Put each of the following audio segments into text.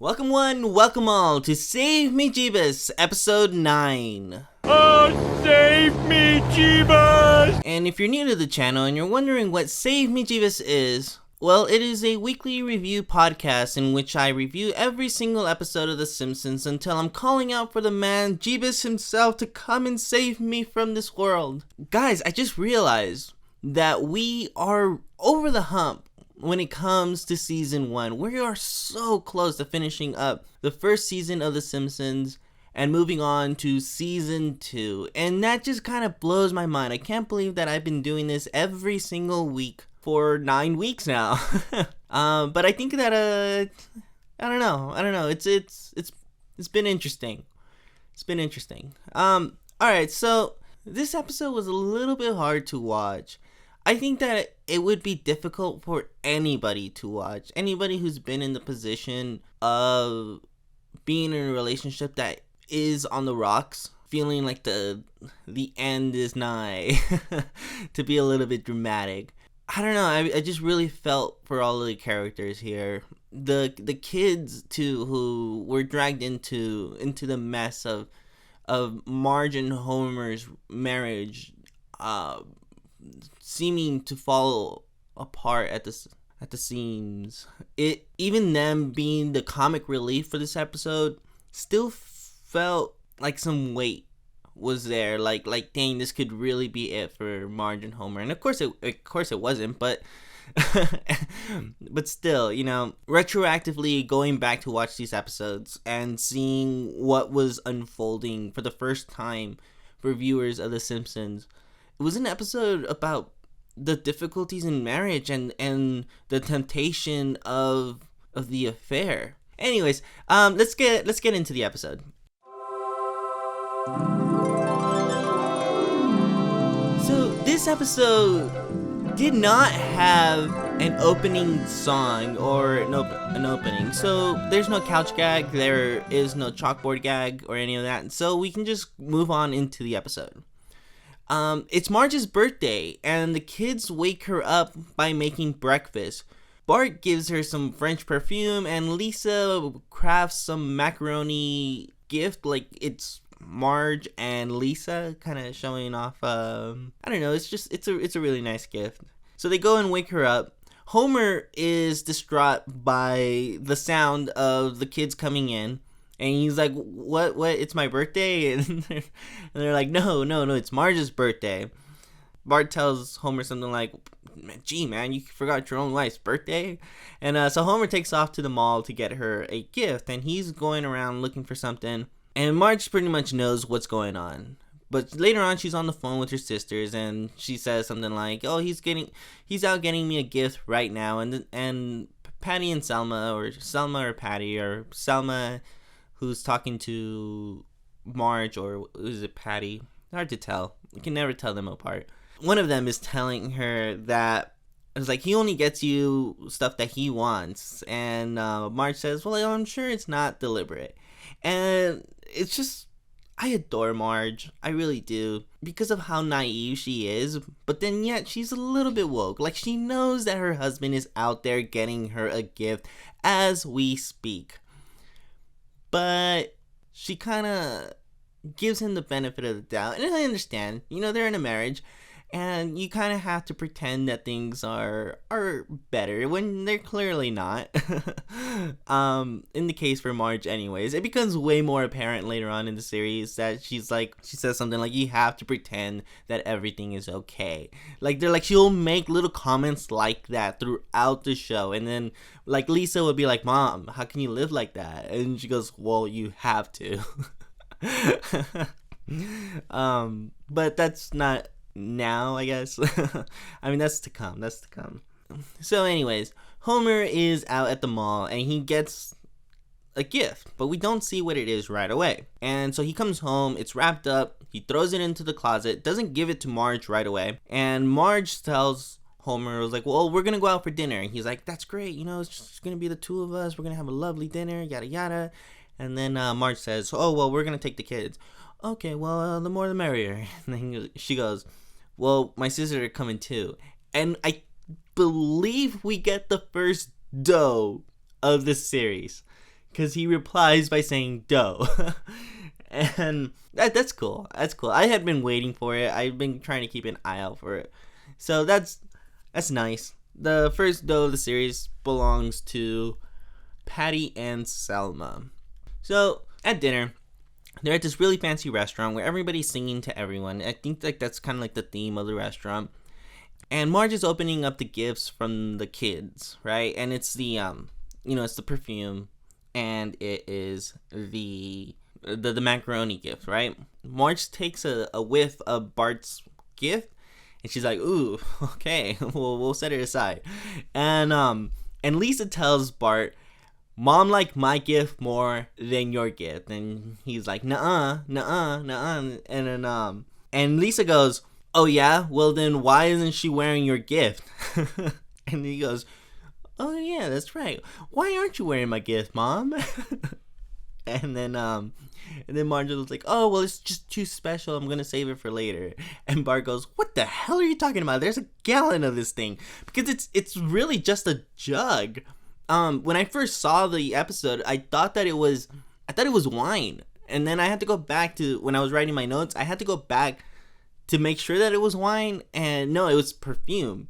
Welcome one, welcome all to Save Me Jebus, episode 9. Oh, save me, Jebus! And if you're new to the channel and you're wondering what Save Me Jebus is, well, it is a weekly review podcast in which I review every single episode of The Simpsons until I'm calling out for the man, Jebus himself, to come and save me from this world. Guys, I just realized that we are over the hump when it comes to season 1. We are so close to finishing up the first season of The Simpsons and moving on to season 2. And that just kind of blows my mind. I can't believe that I've been doing this every single week for 9 weeks now. But I think that I don't know. It's been interesting. It's been interesting. All right, so this episode was a little bit hard to watch. I think that it would be difficult for anybody to watch. Anybody who's been in the position of being in a relationship that is on the rocks, feeling like the end is nigh, to be a little bit dramatic. I don't know, I just really felt for all of the characters here. The kids too, who were dragged into the mess of Marge and Homer's marriage, seeming to fall apart at the seams. Even them being the comic relief for this episode still felt like some weight was there. Like dang, this could really be it for Marge and Homer. And of course it wasn't, but but still, you know, retroactively going back to watch these episodes and seeing what was unfolding for the first time for viewers of The Simpsons. It was an episode about the difficulties in marriage and the temptation of the affair. Anyways, let's get into the episode. So this episode did not have an opening song or an opening. So there's no couch gag, there is no chalkboard gag or any of that. So we can just move on into the episode. It's Marge's birthday, and the kids wake her up by making breakfast. Bart gives her some French perfume, and Lisa crafts some macaroni gift, like it's Marge and Lisa, kind of showing off. I don't know. It's a really nice gift. So they go and wake her up. Homer is distraught by the sound of the kids coming in. And he's like, what, it's my birthday? And they're like, no, it's Marge's birthday. Bart tells Homer something like, gee, man, you forgot your own wife's birthday? And so Homer takes off to the mall to get her a gift, and he's going around looking for something. And Marge pretty much knows what's going on. But later on, she's on the phone with her sisters, and she says something like, oh, he's out getting me a gift right now. And Patty and Selma, or Patty, or Selma, who's talking to Marge, or is it Patty? Hard to tell. You can never tell them apart. One of them is telling her that it's like he only gets you stuff that he wants. And Marge says, well, I'm sure it's not deliberate. And it's just, I adore Marge. I really do. Because of how naive she is. But then yet she's a little bit woke. Like, she knows that her husband is out there getting her a gift as we speak. But she kind of gives him the benefit of the doubt. And I understand, you know, they're in a marriage, and you kind of have to pretend that things are better when they're clearly not. In the case for Marge anyways, it becomes way more apparent later on in the series that she says something like, you have to pretend that everything is okay. Like, she'll make little comments like that throughout the show. And then, like, Lisa would be like, Mom, how can you live like that? And she goes, well, you have to. But that's not now, I guess. I mean, that's to come. So anyways, Homer is out at the mall, and he gets a gift, but we don't see what it is right away. And so he comes home, it's wrapped up, he throws it into the closet, doesn't give it to Marge right away. And Marge tells Homer, was like, well, we're gonna go out for dinner. And he's like, that's great, you know, it's just gonna be the two of us, we're gonna have a lovely dinner, yada yada. And then Marge says, oh, well, we're gonna take the kids. Okay, well, the more the merrier. And then she goes, well, my sisters are coming too. And I believe we get the first doe of this series. because he replies by saying dough. And that's cool. That's cool. I had been waiting for it. I've been trying to keep an eye out for it. So that's nice. The first dough of the series belongs to Patty and Selma. So at dinner, they're at this really fancy restaurant where everybody's singing to everyone. I think like that's kind of like the theme of the restaurant. And Marge is opening up the gifts from the kids, right? And it's the it's the perfume, and it is the macaroni gift, right? Marge takes a whiff of Bart's gift, and she's like, "Ooh, okay, we'll set it aside." And Lisa tells Bart, "Mom liked my gift more than your gift," and he's like, "Nuh-uh, nuh-uh, nuh-uh," and Lisa goes, "Oh yeah, well then why isn't she wearing your gift?" And he goes, "Oh yeah, that's right. Why aren't you wearing my gift, Mom?" And then Marge was like, "Oh, well, it's just too special. I'm gonna save it for later." And Bart goes, "What the hell are you talking about? There's a gallon of this thing, because it's really just a jug." When I first saw the episode, I thought it was wine, and then I had to go back to when I was writing my notes. I had to go back to make sure that it was wine, and no, it was perfume.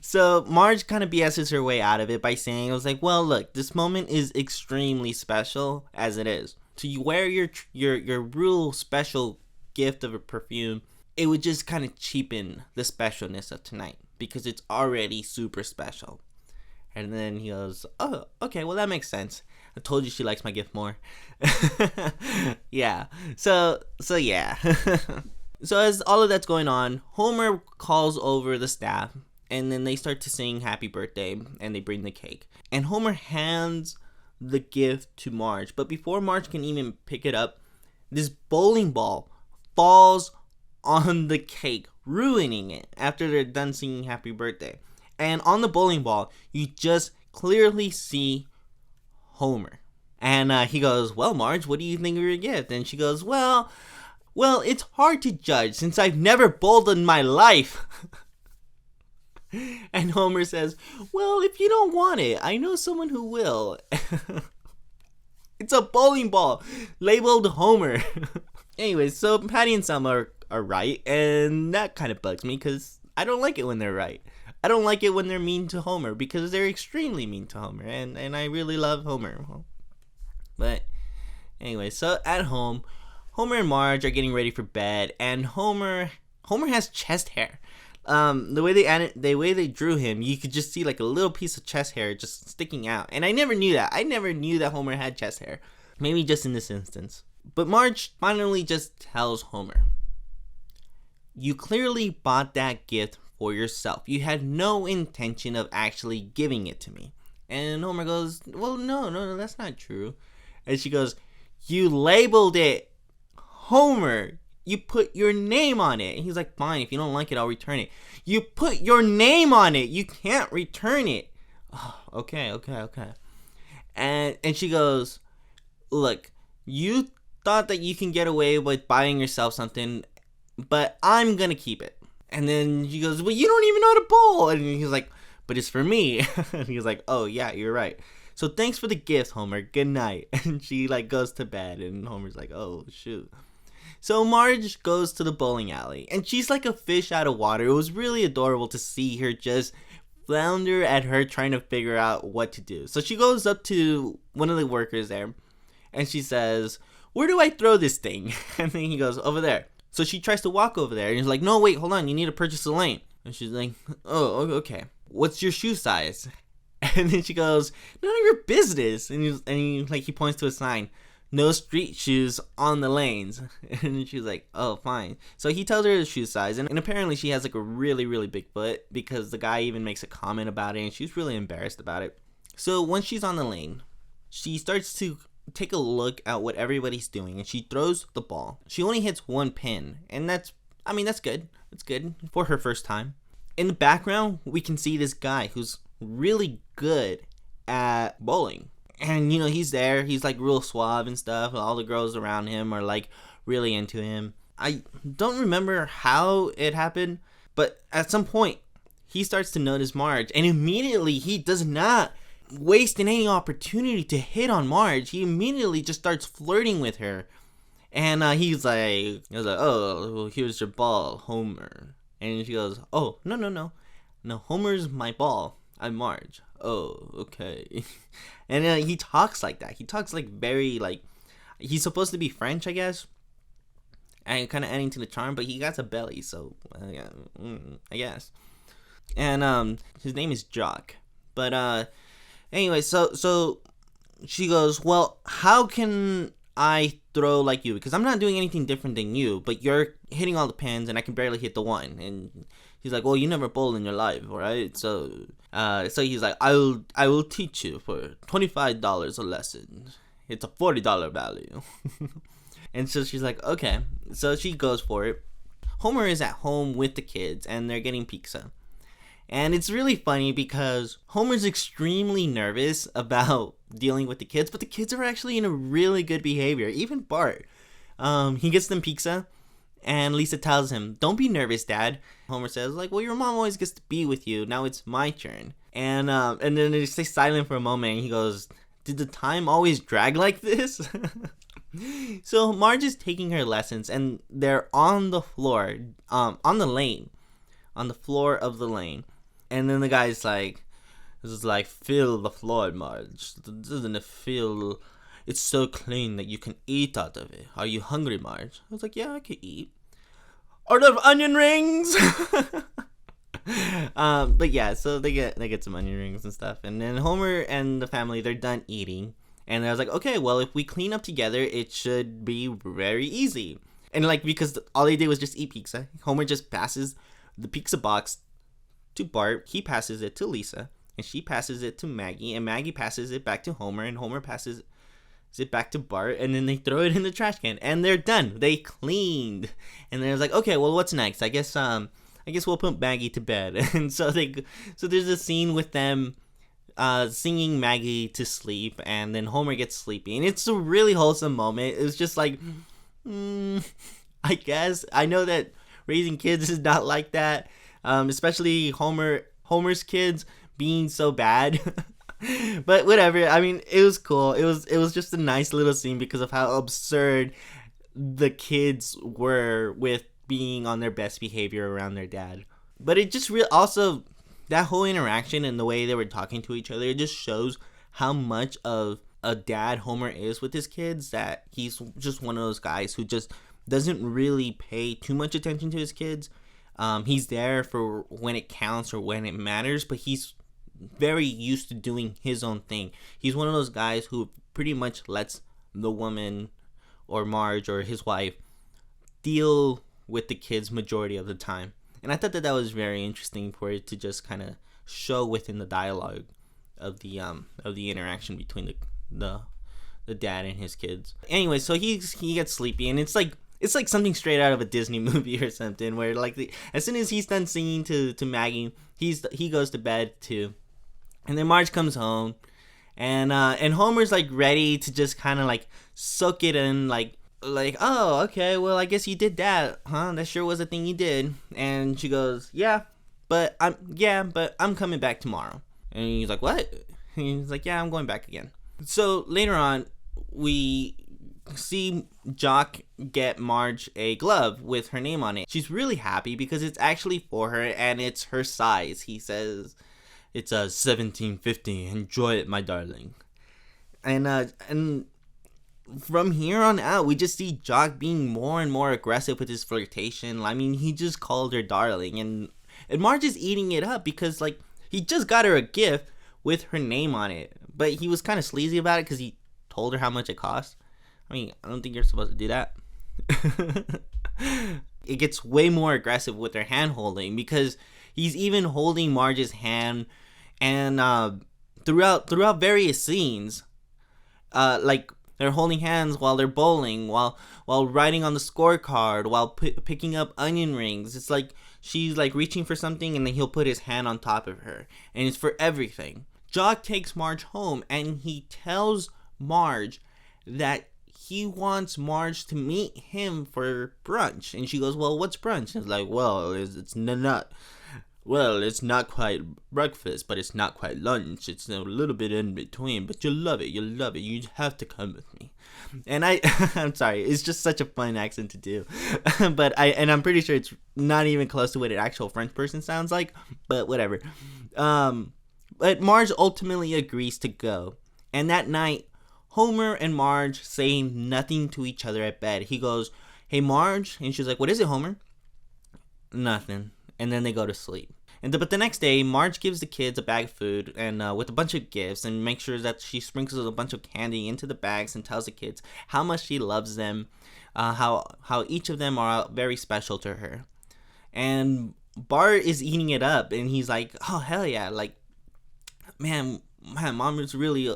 So Marge kind of BS's her way out of it by saying, "I was like, well, look, this moment is extremely special as it is. So you wear your real special gift of a perfume, it would just kind of cheapen the specialness of tonight because it's already super special." And then he goes, "Oh, okay, well that makes sense. I told you she likes my gift more." Yeah. So yeah. So as all of that's going on, Homer calls over the staff, and then they start to sing happy birthday, and they bring the cake. And Homer hands the gift to Marge, but before Marge can even pick it up, this bowling ball falls on the cake, ruining it after they're done singing happy birthday. And on the bowling ball, you just clearly see Homer. And he goes, "Well, Marge, what do you think of your gift?" And she goes, Well, it's hard to judge since I've never bowled in my life." And Homer says, "Well, if you don't want it, I know someone who will." It's a bowling ball labeled Homer. Anyways, so Patty and Selma are right, and that kind of bugs me because I don't like it when they're right. I don't like it when they're mean to Homer because they're extremely mean to Homer, and I really love Homer. But anyway, so at home, Homer and Marge are getting ready for bed, and Homer has chest hair. The way they drew him, you could just see like a little piece of chest hair just sticking out, and I never knew that. I never knew that Homer had chest hair. Maybe just in this instance. But Marge finally just tells Homer, "You clearly bought that gift for yourself. You had no intention of actually giving it to me." And Homer goes, "Well, no, that's not true." And she goes, "You labeled it Homer. You put your name on it." And he's like, "Fine, if you don't like it, I'll return it." "You put your name on it. You can't return it." "Oh, okay. And she goes, "Look, you thought that you can get away with buying yourself something, but I'm gonna keep it." And then she goes, "Well, you don't even know how to bowl." And he's like, "But it's for me." And he's like, "Oh yeah, you're right. So thanks for the gift, Homer. Good night." And she like goes to bed, and Homer's like, "Oh shoot." So Marge goes to the bowling alley, and she's like a fish out of water. It was really adorable to see her just flounder at her trying to figure out what to do. So she goes up to one of the workers there, and she says, "Where do I throw this thing?" And then he goes, "Over there." So she tries to walk over there, and he's like, "No, wait, hold on. You need to purchase a lane." And she's like, "Oh, okay. What's your shoe size?" And then she goes, "None of your business." And he points to a sign, "No street shoes on the lanes." And she's like, "Oh, fine." So he tells her the shoe size, and apparently she has like a really, really big foot because the guy even makes a comment about it, and she's really embarrassed about it. So once she's on the lane, she starts to take a look at what everybody's doing, and she throws the ball. She only hits one pin, and that's good. It's good for her first time. In the background, we can see this guy who's really good at bowling. And, he's there. He's, like, real suave and stuff. All the girls around him are, like, really into him. I don't remember how it happened, but at some point, he starts to notice Marge. And immediately, he does not wasting any opportunity to hit on Marge. He immediately just starts flirting with her. And he's like, oh, well, here's your ball, Homer. And she goes, oh, no, Homer's my ball. I'm Marge. Oh, okay. And he talks like that. He talks like very like, he's supposed to be French, I guess. And kind of adding to the charm, but he got a belly, so yeah, I guess. And his name is Jock. But anyway, so she goes, well, how can I throw like you? Because I'm not doing anything different than you, but you're hitting all the pins and I can barely hit the one. And he's like, well, you never bowled in your life, right? So he's like, I will teach you for $25 a lesson. It's a $40 value. And so she's like, okay. So she goes for it. Homer is at home with the kids and they're getting pizza. And it's really funny because Homer's extremely nervous about dealing with the kids, but the kids are actually in a really good behavior. Even Bart. He gets them pizza, and Lisa tells him, don't be nervous, Dad. Homer says, like, well, your mom always gets to be with you. Now it's my turn. And then they stay silent for a moment, and he goes, did the time always drag like this? So Marge is taking her lessons, and they're on the floor, on the lane, on the floor of the lane. And then the guy's like, this is like, feel the floor, Marge. Doesn't it feel, it's so clean that you can eat out of it. Are you hungry, Marge? I was like, yeah, I could eat. Order of onion rings! But yeah, so they get some onion rings and stuff. And then Homer and the family, they're done eating. And I was like, okay, well, if we clean up together, it should be very easy. And like, because all they did was just eat pizza. Homer just passes the pizza box to Bart, he passes it to Lisa, and she passes it to Maggie, and Maggie passes it back to Homer, and Homer passes it back to Bart, and then they throw it in the trash can, and they're done. They cleaned. And then I was like, okay, well, what's next? I guess we'll put Maggie to bed. And so there's a scene with them singing Maggie to sleep, and then Homer gets sleepy, and it's a really wholesome moment. It was just like, I guess I know that raising kids is not like that. Especially Homer's kids being so bad. But whatever. I mean, it was cool. It was just a nice little scene because of how absurd the kids were with being on their best behavior around their dad. But it just also, that whole interaction and the way they were talking to each other, it just shows how much of a dad Homer is with his kids, that he's just one of those guys who just doesn't really pay too much attention to his kids. He's there for when it counts or when it matters, but he's very used to doing his own thing. He's one of those guys who pretty much lets the woman or Marge or his wife deal with the kids majority of the time. And I thought that was very interesting for it to just kind of show within the dialogue of the interaction between the dad and his kids. Anyway, so he gets sleepy, and it's like something straight out of a Disney movie or something, where like as soon as he's done singing to Maggie, he goes to bed too. And then Marge comes home, and Homer's like ready to just kind of like soak it in, like, oh, okay, well, I guess you did that, huh? That sure was a thing you did. And she goes, yeah, but I'm coming back tomorrow. And he's like, what? And he's like, yeah, I'm going back again. So later on, we see Jock get Marge a glove with her name on it. She's really happy because it's actually for her and it's her size. He says, it's a 1750. Enjoy it, my darling. And from here on out, we just see Jock being more and more aggressive with his flirtation. I mean, he just called her darling, and Marge is eating it up because, like, he just got her a gift with her name on it, but he was kind of sleazy about it because he told her how much it cost. I mean, I don't think you're supposed to do that. It gets way more aggressive with their hand holding because he's even holding Marge's hand, and throughout various scenes, like, they're holding hands while they're bowling, while writing on the scorecard, while picking up onion rings. It's like she's like reaching for something, and then he'll put his hand on top of her, and it's for everything. Jock takes Marge home, and he tells Marge that he wants Marge to meet him for brunch. And she goes, well, what's brunch? And it's like, well, it's nut. Well, it's not quite breakfast, but it's not quite lunch. It's a little bit in between, but you'll love it. You'll love it. You have to come with me. And I'm sorry, it's just such a fun accent to do. But I'm pretty sure it's not even close to what an actual French person sounds like, but whatever. But Marge ultimately agrees to go. And that night, Homer and Marge say nothing to each other at bed. He goes, "Hey, Marge," and she's like, "What is it, Homer?" Nothing. And then they go to sleep. But the next day, Marge gives the kids a bag of food and with a bunch of gifts, and makes sure that she sprinkles a bunch of candy into the bags and tells the kids how much she loves them, how each of them are very special to her. And Bart is eating it up, and he's like, "Oh hell yeah! Like, man, Mom is really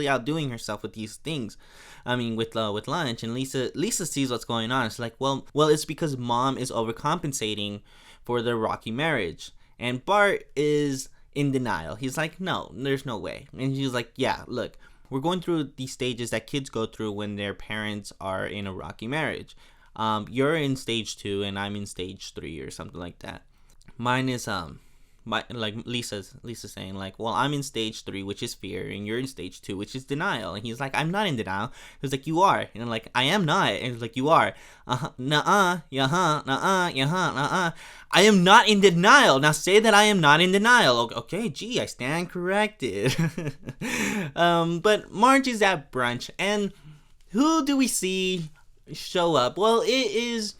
outdoing herself with these things. I mean, with lunch." And Lisa sees what's going on. It's like, well, it's because Mom is overcompensating for their rocky marriage. And Bart is in denial. He's like, "No, there's no way." And she's like, "Yeah, look, we're going through these stages that kids go through when their parents are in a rocky marriage. You're in stage 2 and I'm in stage 3 or something like that. Mine is like Lisa's saying, like, well, I'm in stage 3, which is fear, and you're in stage 2, which is denial." And he's like, "I'm not in denial." He's like, "You are." And I'm like, "I am not." And he's like, "You are." Nuh-uh, yeah-huh, nuh-uh, yeah-huh, nuh-uh. "I am not in denial. Now say that I am not in denial." Okay, gee, I stand corrected. But Marge is at brunch, and who do we see show up? Well, it is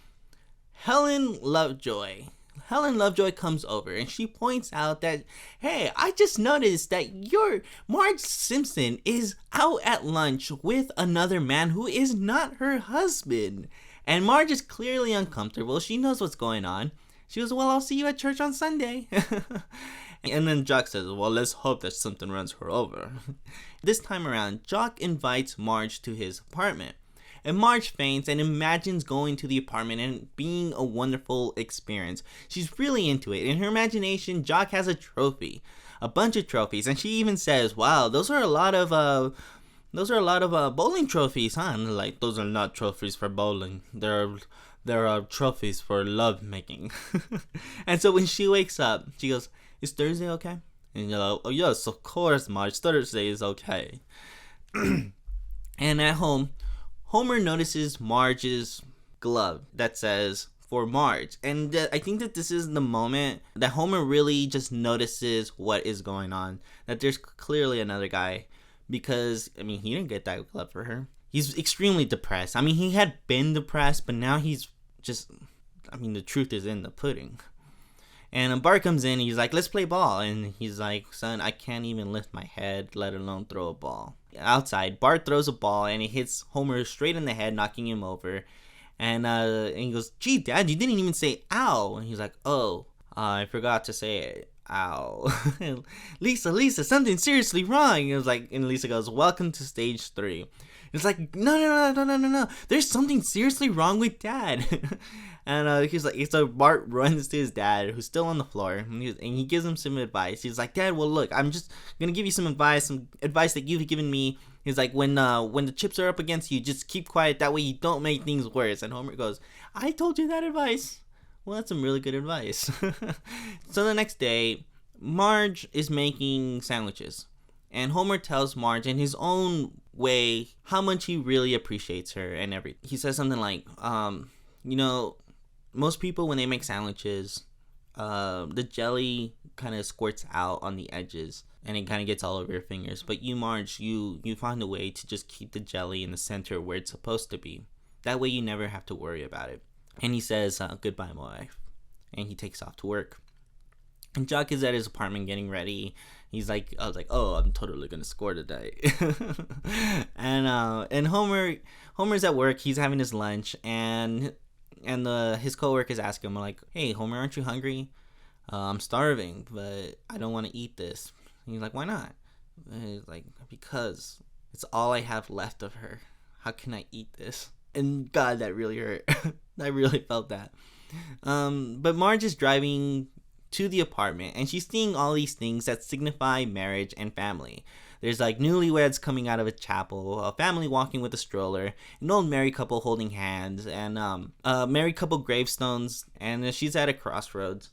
Helen Lovejoy. Helen Lovejoy comes over and she points out that, "Hey, I just noticed that your Marge Simpson is out at lunch with another man who is not her husband." And Marge is clearly uncomfortable. She knows what's going on. She goes, "Well, I'll see you at church on Sunday." And then Jock says, "Well, let's hope that something runs her over." This time around, Jock invites Marge to his apartment. And Marge faints and imagines going to the apartment and being a wonderful experience. She's really into it. In her imagination, Jock has a bunch of trophies, and she even says, "Wow, those are a lot of bowling trophies, huh?" And like, "Those are not trophies for bowling. There are trophies for love making." And so when she wakes up, she goes, "Is Thursday okay?" And you're like, "Oh yes, of course, Marge. Thursday is okay." And at home, Homer notices Marge's glove that says, "For Marge." And I think that this is the moment that Homer really just notices what is going on. That there's clearly another guy. Because, I mean, he didn't get that glove for her. He's extremely depressed. I mean, he had been depressed, but now he's just, I mean, the truth is in the pudding. And Bart comes in and he's like, "Let's play ball." And he's like, "Son, I can't even lift my head, let alone throw a ball." Outside, Bart throws a ball and it hits Homer straight in the head, knocking him over. And he goes, "Gee, Dad, you didn't even say ow." And he's like, "Oh, I forgot to say it. Ow." Lisa, something's seriously wrong. And it was like, and Lisa goes, "Welcome to stage 3. It's like, no. There's something seriously wrong with Dad. And he's like, so Bart runs to his dad, who's still on the floor, and he gives him some advice. He's like, "Dad, well, look, I'm just gonna give you some advice that you've given me." He's like, when the chips are up against you, just keep quiet. That way you don't make things worse." And Homer goes, "I told you that advice." Well, that's some really good advice. So the next day, Marge is making sandwiches. And Homer tells Marge in his own way how much he really appreciates her and everything. He says something like, most people, when they make sandwiches, the jelly kind of squirts out on the edges and it kind of gets all over your fingers. But you, Marge, you find a way to just keep the jelly in the center where it's supposed to be. That way you never have to worry about it. And he says, "Goodbye, my wife." And he takes off to work. And Jock is at his apartment getting ready. I was like, "Oh, I'm totally gonna score today." And Homer's at work. He's having his lunch, and his coworkers ask him, like, "Hey, Homer, aren't you hungry?" "I'm starving, but I don't want to eat this." And he's like, "Why not?" And he's like, "Because it's all I have left of her. How can I eat this?" And God, that really hurt. I really felt that. But Marge is driving to the apartment, and she's seeing all these things that signify marriage and family. There's like newlyweds coming out of a chapel, a family walking with a stroller, an old married couple holding hands, and married couple gravestones, and she's at a crossroads.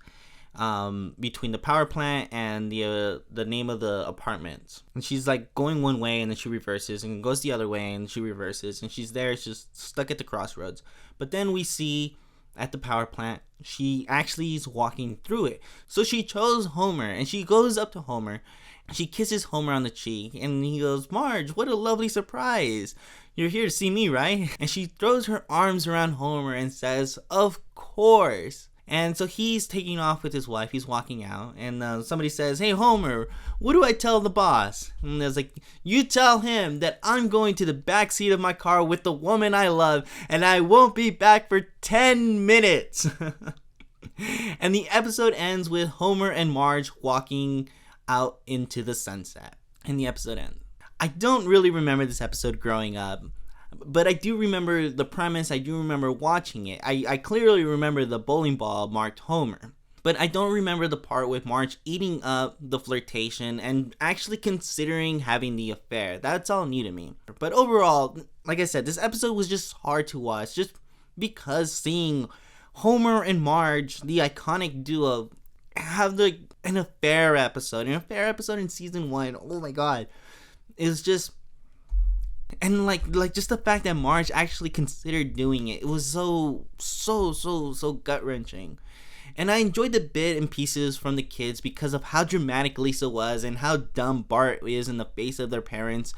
between the power plant and the name of the apartments. And she's like going one way and then she reverses and goes the other way and she reverses and she's there, she's stuck at the crossroads. But then we see at the power plant, she actually is walking through it. So she chose Homer and she goes up to Homer. She kisses Homer on the cheek and he goes, "Marge, what a lovely surprise. You're here to see me, right?" And she throws her arms around Homer and says, "Of course." And so he's taking off with his wife. He's walking out. And somebody says, "Hey, Homer, what do I tell the boss?" And there's like, "You tell him that I'm going to the back seat of my car with the woman I love. And I won't be back for 10 minutes. And the episode ends with Homer and Marge walking out into the sunset. And the episode ends. I don't really remember this episode growing up. But I do remember the premise. I do remember watching it. I clearly remember the bowling ball marked Homer. But I don't remember the part with Marge eating up the flirtation and actually considering having the affair. That's all new to me. But overall, like I said, this episode was just hard to watch. Just because seeing Homer and Marge, the iconic duo, have an affair episode. An affair episode in season 1. Oh my god. It's just... And like just the fact that Marge actually considered doing it, it was so gut-wrenching. And I enjoyed the bit and pieces from the kids because of how dramatic Lisa was and how dumb Bart is in the face of their parents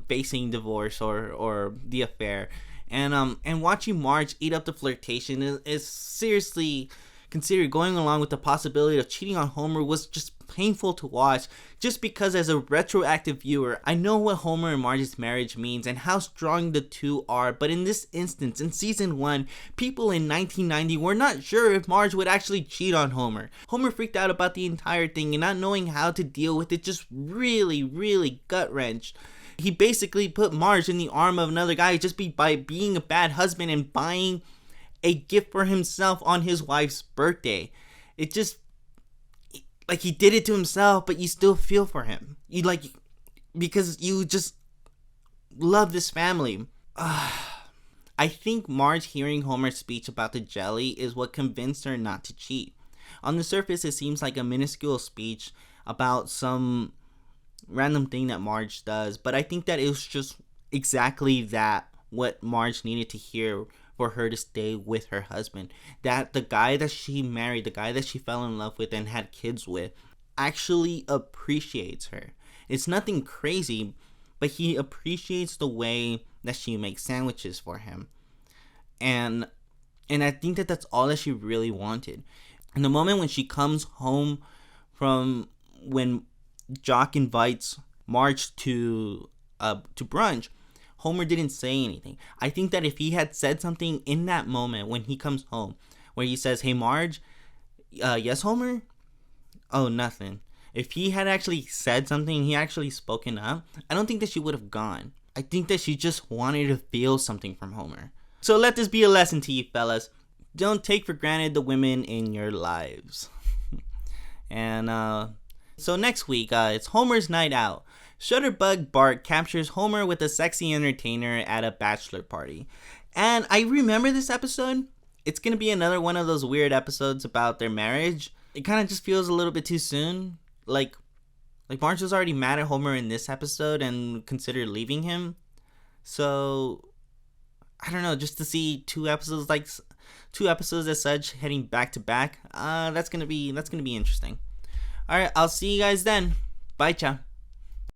facing divorce or the affair. And watching Marge eat up the flirtation is seriously considered. Going along with the possibility of cheating on Homer was just painful to watch, just because as a retroactive viewer, I know what Homer and Marge's marriage means and how strong the two are. But in this instance, in season 1, people in 1990 were not sure if Marge would actually cheat on Homer. Homer freaked out about the entire thing and not knowing how to deal with it just really gut-wrenched. He basically put Marge in the arm of another guy just by being a bad husband and buying a gift for himself on his wife's birthday. It just, like, he did it to himself, but you still feel for him. You because you just love this family. I think Marge hearing Homer's speech about the jelly is what convinced her not to cheat. On the surface, it seems like a minuscule speech about some random thing that Marge does, but I think that it was just exactly that, what Marge needed to hear for her to stay with her husband. That the guy that she married, the guy that she fell in love with and had kids with, actually appreciates her. It's nothing crazy, but he appreciates the way that she makes sandwiches for him. And I think that that's all that she really wanted. And the moment when she comes home from when Jock invites Marge to brunch, Homer didn't say anything. I think that if he had said something in that moment when he comes home, where he says, "Hey Marge, yes Homer?" Oh, nothing. If he had actually said something, he actually spoken up, I don't think that she would have gone. I think that she just wanted to feel something from Homer. So let this be a lesson to you fellas. Don't take for granted the women in your lives. And so next week, it's Homer's night out. Shutterbug Bart captures Homer with a sexy entertainer at a bachelor party. And I remember this episode. It's going to be another one of those weird episodes about their marriage. It kind of just feels a little bit too soon. Like Marge was already mad at Homer in this episode and considered leaving him. So I don't know, just to see two episodes as such heading back to back. That's going to be interesting. All right, I'll see you guys then. Bye, ciao.